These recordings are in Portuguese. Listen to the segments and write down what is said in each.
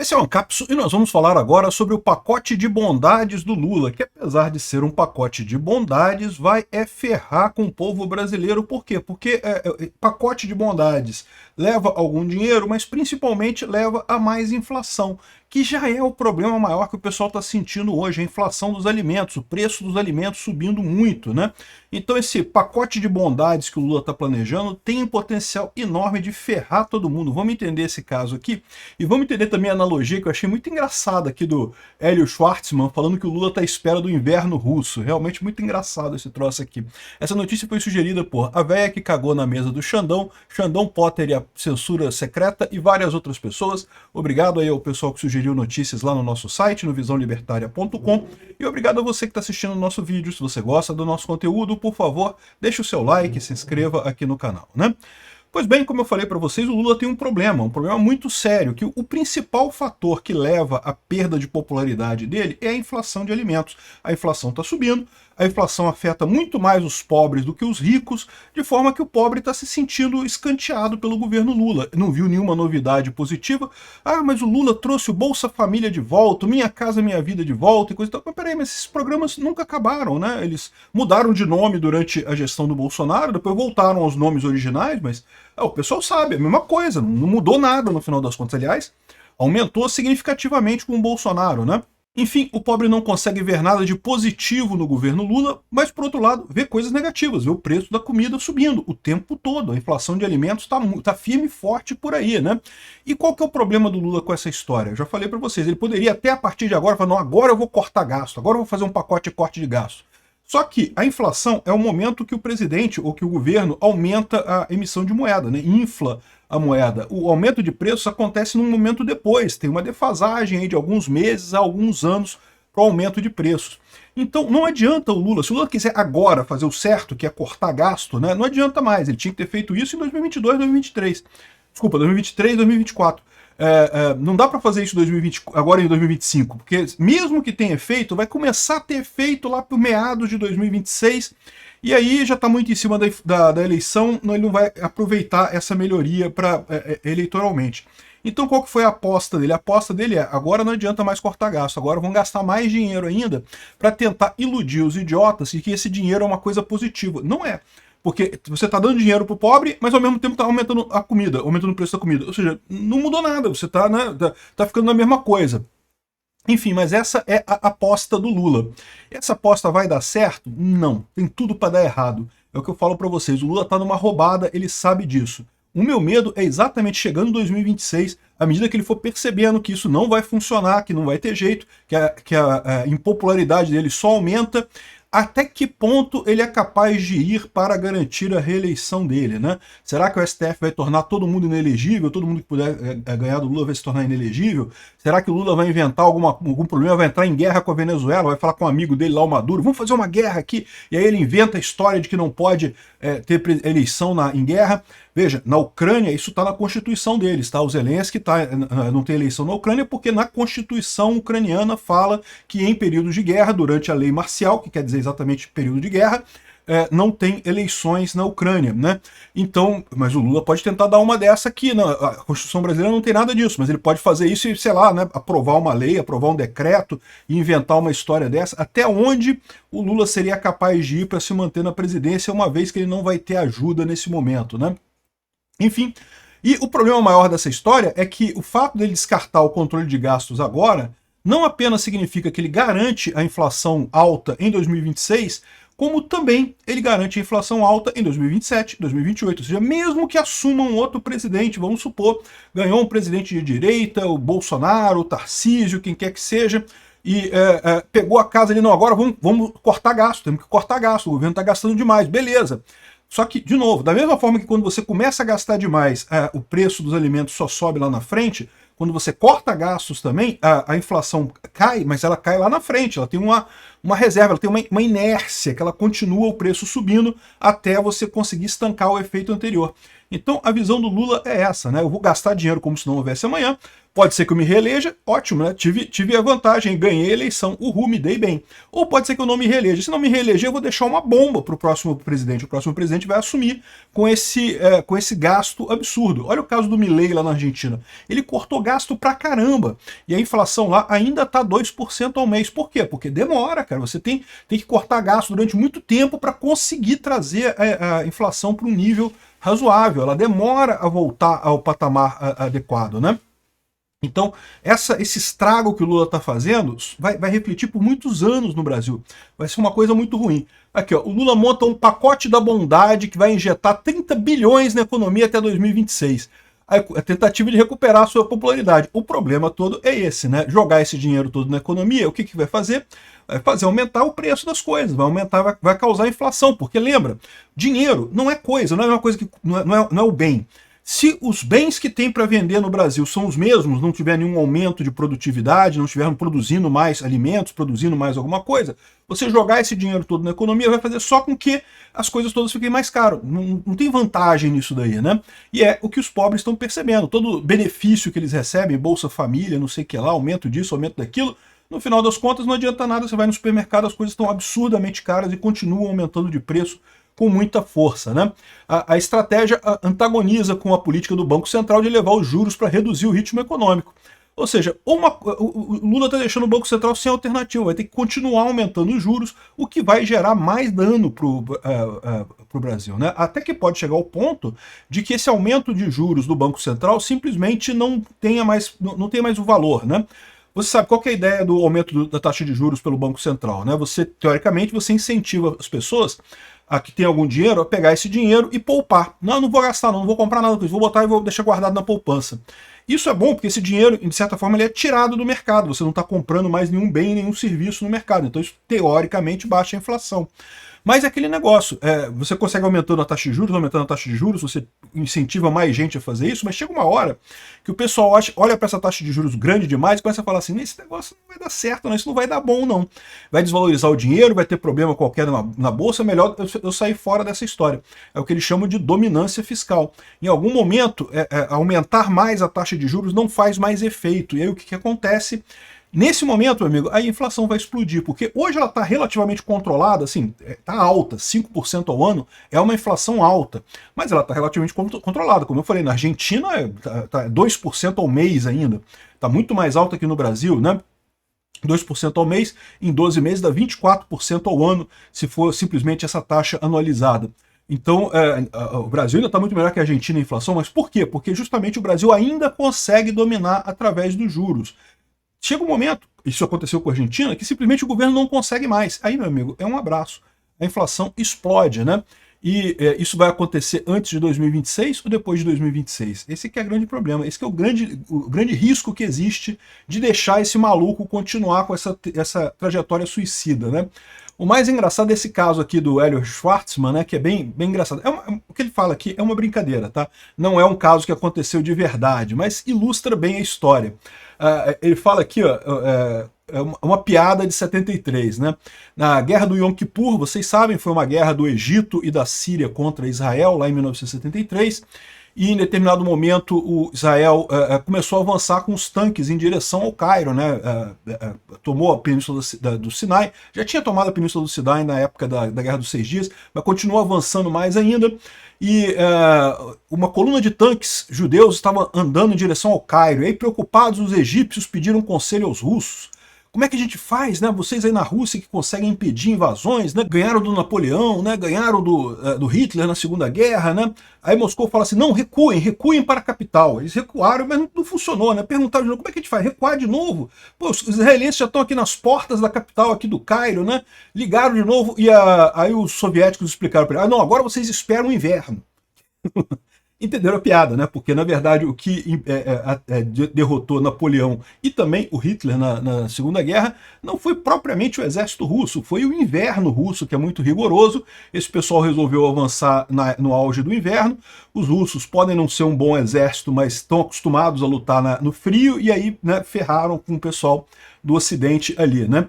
Esse é o Ancapsu e nós vamos falar agora sobre o pacote de bondades do Lula, que apesar de ser um pacote de bondades, vai ferrar com o povo brasileiro. Por quê? Porque pacote de bondades leva algum dinheiro, mas principalmente leva a mais inflação, que já é o problema maior que o pessoal está sentindo hoje, a inflação dos alimentos, o preço dos alimentos subindo muito, né? Então esse pacote de bondades que o Lula está planejando tem um potencial enorme de ferrar todo mundo. Vamos entender esse caso aqui e vamos entender também a analogia que eu achei muito engraçada aqui do Hélio Schwartzman, falando que o Lula está à espera do inverno russo. Realmente muito engraçado esse troço aqui. Essa notícia foi sugerida por A Véia que Cagou na Mesa do Xandão, Xandão Potter e a Censura Secreta e várias outras pessoas. Obrigado aí ao pessoal que sugeriu notícias lá no nosso site, no visãolibertaria.com, e obrigado a você que está assistindo o nosso vídeo. Se você gosta do nosso conteúdo, por favor, deixe o seu like e se inscreva aqui no canal, né? Pois bem, como eu falei para vocês, o Lula tem um problema muito sério, que o principal fator que leva à perda de popularidade dele é a inflação de alimentos. A inflação está subindo, a inflação afeta muito mais os pobres do que os ricos, de forma que o pobre está se sentindo escanteado pelo governo Lula. Não viu nenhuma novidade positiva. Ah, mas o Lula trouxe o Bolsa Família de volta, Minha Casa Minha Vida de volta e coisa e tal. Mas peraí, mas esses programas nunca acabaram, né? Eles mudaram de nome durante a gestão do Bolsonaro, depois voltaram aos nomes originais, mas o pessoal sabe, é a mesma coisa, não mudou nada no final das contas. Aliás, aumentou significativamente com o Bolsonaro, né? Enfim, o pobre não consegue ver nada de positivo no governo Lula, mas, por outro lado, vê coisas negativas, vê o preço da comida subindo o tempo todo, a inflação de alimentos tá firme e forte por aí, né? E qual que é o problema do Lula com essa história? Eu já falei para vocês, ele poderia até a partir de agora falar, não, agora eu vou cortar gasto, agora eu vou fazer um pacote de corte de gasto. Só que a inflação é o momento que o presidente ou que o governo aumenta a emissão de moeda, né? Infla a moeda. O aumento de preços acontece num momento depois, tem uma defasagem aí de alguns meses a alguns anos para o aumento de preços. Então não adianta o Lula, se o Lula quiser agora fazer o certo, que é cortar gasto, né? Não adianta mais, ele tinha que ter feito isso em 2022, 2023. Desculpa, 2023, 2024. Não dá para fazer isso agora em 2025, porque mesmo que tenha efeito, vai começar a ter efeito lá por meados de 2026, e aí já está muito em cima da eleição, ele não vai aproveitar essa melhoria eleitoralmente. Então qual que foi a aposta dele? A aposta dele é, agora não adianta mais cortar gasto, agora vão gastar mais dinheiro ainda para tentar iludir os idiotas de que esse dinheiro é uma coisa positiva. Não é. Porque você está dando dinheiro para o pobre, mas ao mesmo tempo está aumentando a comida, aumentando o preço da comida. Ou seja, não mudou nada, você está, né, tá ficando na mesma coisa. Enfim, mas essa é a aposta do Lula. Essa aposta vai dar certo? Não, tem tudo para dar errado. É o que eu falo para vocês, o Lula está numa roubada, ele sabe disso. O meu medo é exatamente chegando em 2026, à medida que ele for percebendo que isso não vai funcionar, que não vai ter jeito, que a impopularidade dele só aumenta, até que ponto ele é capaz de ir para garantir a reeleição dele, né? Será que o STF vai tornar todo mundo inelegível? Todo mundo que puder ganhar do Lula vai se tornar inelegível? Será que o Lula vai inventar algum problema, vai entrar em guerra com a Venezuela, vai falar com um amigo dele lá, o Maduro, vamos fazer uma guerra aqui? E aí ele inventa a história de que não pode ter eleição em guerra. Veja, na Ucrânia isso está na Constituição deles, tá? O Zelensky não tem eleição na Ucrânia porque na Constituição ucraniana fala que em períodos de guerra, durante a lei marcial, que quer dizer exatamente período de guerra, não tem eleições na Ucrânia, né? Então, mas o Lula pode tentar dar uma dessa aqui, né? A Constituição brasileira não tem nada disso, mas ele pode fazer isso e, sei lá, né, aprovar uma lei, aprovar um decreto e inventar uma história dessa. Até onde o Lula seria capaz de ir para se manter na presidência, uma vez que ele não vai ter ajuda nesse momento, né? Enfim, e o problema maior dessa história é que o fato dele descartar o controle de gastos agora não apenas significa que ele garante a inflação alta em 2026, como também ele garante a inflação alta em 2027, 2028. Ou seja, mesmo que assuma um outro presidente, vamos supor, ganhou um presidente de direita, o Bolsonaro, o Tarcísio, quem quer que seja, e pegou a casa ali, não, agora vamos cortar gasto, temos que cortar gasto, o governo está gastando demais, beleza. Só que, de novo, da mesma forma que quando você começa a gastar demais, o preço dos alimentos só sobe lá na frente, quando você corta gastos também, a inflação cai, mas ela cai lá na frente, ela tem uma reserva, ela tem uma inércia, que ela continua o preço subindo até você conseguir estancar o efeito anterior. Então a visão do Lula é essa, né? Eu vou gastar dinheiro como se não houvesse amanhã, pode ser que eu me reeleja, ótimo, né? Tive a vantagem, ganhei a eleição, uhul, me dei bem. Ou pode ser que eu não me reeleja. Se não me reeleger, eu vou deixar uma bomba para o próximo presidente. O próximo presidente vai assumir com esse gasto absurdo. Olha o caso do Milei lá na Argentina. Ele cortou gasto pra caramba. E a inflação lá ainda tá 2% ao mês. Por quê? Porque demora, cara. Você tem que cortar gasto durante muito tempo para conseguir trazer a inflação para um nível razoável. Ela demora a voltar ao patamar adequado, né? Então, esse estrago que o Lula está fazendo vai refletir por muitos anos no Brasil. Vai ser uma coisa muito ruim. Aqui, ó, o Lula monta um pacote da bondade que vai injetar 30 bilhões na economia até 2026. A tentativa de recuperar a sua popularidade. O problema todo é esse, né? Jogar esse dinheiro todo na economia, o que vai fazer? Vai fazer aumentar o preço das coisas, vai causar inflação, porque lembra, dinheiro não é coisa, não é uma coisa que não é o bem. Se os bens que tem para vender no Brasil são os mesmos, não tiver nenhum aumento de produtividade, não estiverem produzindo mais alimentos, produzindo mais alguma coisa, você jogar esse dinheiro todo na economia vai fazer só com que as coisas todas fiquem mais caras. Não tem vantagem nisso daí, né? E é o que os pobres estão percebendo. Todo benefício que eles recebem, Bolsa Família, não sei o que lá, aumento disso, aumento daquilo, no final das contas não adianta nada, você vai no supermercado, as coisas estão absurdamente caras e continuam aumentando de preço com muita força, né? A estratégia antagoniza com a política do Banco Central de levar os juros para reduzir o ritmo econômico. Ou seja, o Lula está deixando o Banco Central sem alternativa, vai ter que continuar aumentando os juros, o que vai gerar mais dano para o Brasil, né? Até que pode chegar ao ponto de que esse aumento de juros do Banco Central simplesmente não tenha mais o valor, né? Você sabe qual que é a ideia do aumento da taxa de juros pelo Banco Central, né? Teoricamente, você incentiva as pessoas a que tem algum dinheiro a pegar esse dinheiro e poupar. Não vou gastar, não vou comprar nada com isso, vou botar e vou deixar guardado na poupança. Isso é bom porque esse dinheiro, de certa forma, ele é tirado do mercado. Você não está comprando mais nenhum bem, nenhum serviço no mercado. Então isso, teoricamente, baixa a inflação. Mas é aquele negócio, você consegue aumentando a taxa de juros, você incentiva mais gente a fazer isso, mas chega uma hora que o pessoal olha para essa taxa de juros grande demais e começa a falar assim, esse negócio não vai dar certo, não, isso não vai dar bom não. Vai desvalorizar o dinheiro, vai ter problema qualquer na bolsa, é melhor eu sair fora dessa história. É o que eles chamam de dominância fiscal. Em algum momento, aumentar mais a taxa de juros não faz mais efeito. E aí o que acontece? Nesse momento, meu amigo, a inflação vai explodir, porque hoje ela está relativamente controlada, assim, está alta, 5% ao ano é uma inflação alta, mas ela está relativamente controlada. Como eu falei, na Argentina tá 2% ao mês ainda, está muito mais alta que no Brasil, né? 2% ao mês, em 12 meses dá 24% ao ano, se for simplesmente essa taxa anualizada. Então, o Brasil ainda está muito melhor que a Argentina em inflação, mas por quê? Porque justamente o Brasil ainda consegue dominar através dos juros. Chega um momento, isso aconteceu com a Argentina, que simplesmente o governo não consegue mais. Aí, meu amigo, é um abraço. A inflação explode, né? E isso vai acontecer antes de 2026 ou depois de 2026? Esse que é o grande problema, esse que é o grande risco que existe de deixar esse maluco continuar com essa trajetória suicida, né? O mais engraçado desse caso aqui do Hélio Schwartzman, né, que é bem engraçado. O que ele fala aqui é uma brincadeira, tá? Não é um caso que aconteceu de verdade, mas ilustra bem a história. Ele fala aqui, ó, uma piada de 73, né? Na Guerra do Yom Kippur, vocês sabem, foi uma guerra do Egito e da Síria contra Israel, lá em 1973, e em determinado momento o Israel começou a avançar com os tanques em direção ao Cairo, né? Tomou a Península do Sinai, já tinha tomado a Península do Sinai na época da Guerra dos 6 Dias, mas continuou avançando mais ainda, e uma coluna de tanques judeus estava andando em direção ao Cairo, e aí preocupados os egípcios pediram conselho aos russos. Como é que a gente faz, né? Vocês aí na Rússia que conseguem impedir invasões, né? Ganharam do Napoleão, né? Ganharam do Hitler na Segunda Guerra, né? Aí Moscou fala assim, não, recuem para a capital. Eles recuaram, mas não funcionou, né? Perguntaram de novo, como é que a gente faz? Recuar de novo? Pô, os israelenses já estão aqui nas portas da capital aqui do Cairo, né? Ligaram de novo e aí os soviéticos explicaram para eles, não, agora vocês esperam o inverno. Entenderam a piada, né? Porque, na verdade, o que derrotou Napoleão e também o Hitler na Segunda Guerra não foi propriamente o exército russo, foi o inverno russo, que é muito rigoroso. Esse pessoal resolveu avançar no auge do inverno. Os russos podem não ser um bom exército, mas estão acostumados a lutar no frio, e aí, né, ferraram com o pessoal do Ocidente ali, né?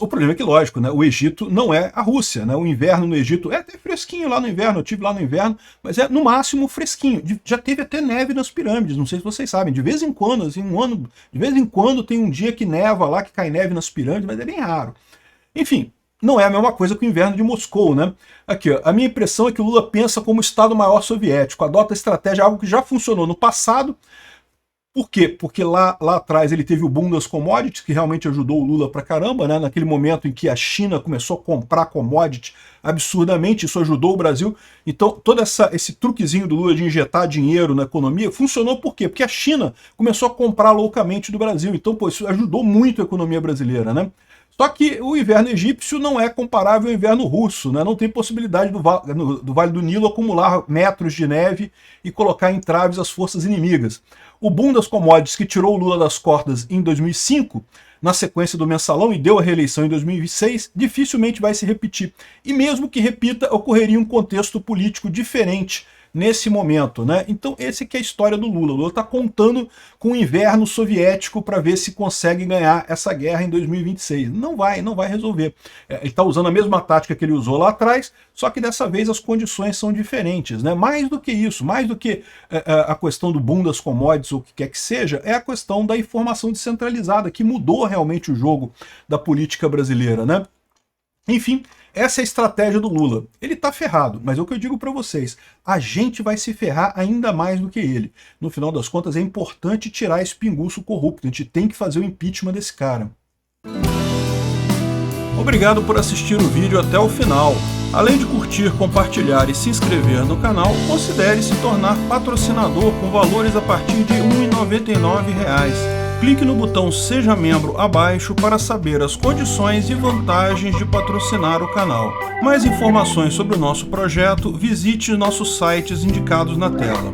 O problema é que, lógico, né, o Egito não é a Rússia, né? O inverno no Egito é até fresquinho lá no inverno, eu tive lá no inverno, mas é no máximo fresquinho. Já teve até neve nas pirâmides, não sei se vocês sabem, de vez em quando, assim, de vez em quando tem um dia que neva lá, que cai neve nas pirâmides, mas é bem raro. Enfim, não é a mesma coisa que o inverno de Moscou, né? Aqui, ó, a minha impressão é que o Lula pensa como Estado-Maior soviético, adota a estratégia, algo que já funcionou no passado. Por quê? Porque lá atrás ele teve o boom das commodities, que realmente ajudou o Lula pra caramba, né? Naquele momento em que a China começou a comprar commodities absurdamente, isso ajudou o Brasil. Então, todo esse truquezinho do Lula de injetar dinheiro na economia funcionou por quê? Porque a China começou a comprar loucamente do Brasil. Então, pô, isso ajudou muito a economia brasileira, né? Só que o inverno egípcio não é comparável ao inverno russo, né? Não tem possibilidade do Vale do Nilo acumular metros de neve e colocar em traves as forças inimigas. O boom das commodities que tirou o Lula das cordas em 2005, na sequência do mensalão, e deu a reeleição em 2006, dificilmente vai se repetir. E mesmo que repita, ocorreria um contexto político diferente nesse momento, né? Então esse que é a história do Lula. O Lula está contando com o inverno soviético para ver se consegue ganhar essa guerra em 2026. Não vai resolver. Ele está usando a mesma tática que ele usou lá atrás, só que dessa vez as condições são diferentes, né? Mais do que isso, mais do que a questão do boom das commodities ou o que quer que seja, é a questão da informação descentralizada, que mudou realmente o jogo da política brasileira, né? Enfim, essa é a estratégia do Lula. Ele tá ferrado, mas é o que eu digo para vocês, a gente vai se ferrar ainda mais do que ele. No final das contas, é importante tirar esse pinguço corrupto, a gente tem que fazer o impeachment desse cara. Obrigado por assistir o vídeo até o final. Além de curtir, compartilhar e se inscrever no canal, considere se tornar patrocinador com valores a partir de R$ 1,99. Clique no botão Seja Membro abaixo para saber as condições e vantagens de patrocinar o canal. Mais informações sobre o nosso projeto, visite nossos sites indicados na tela.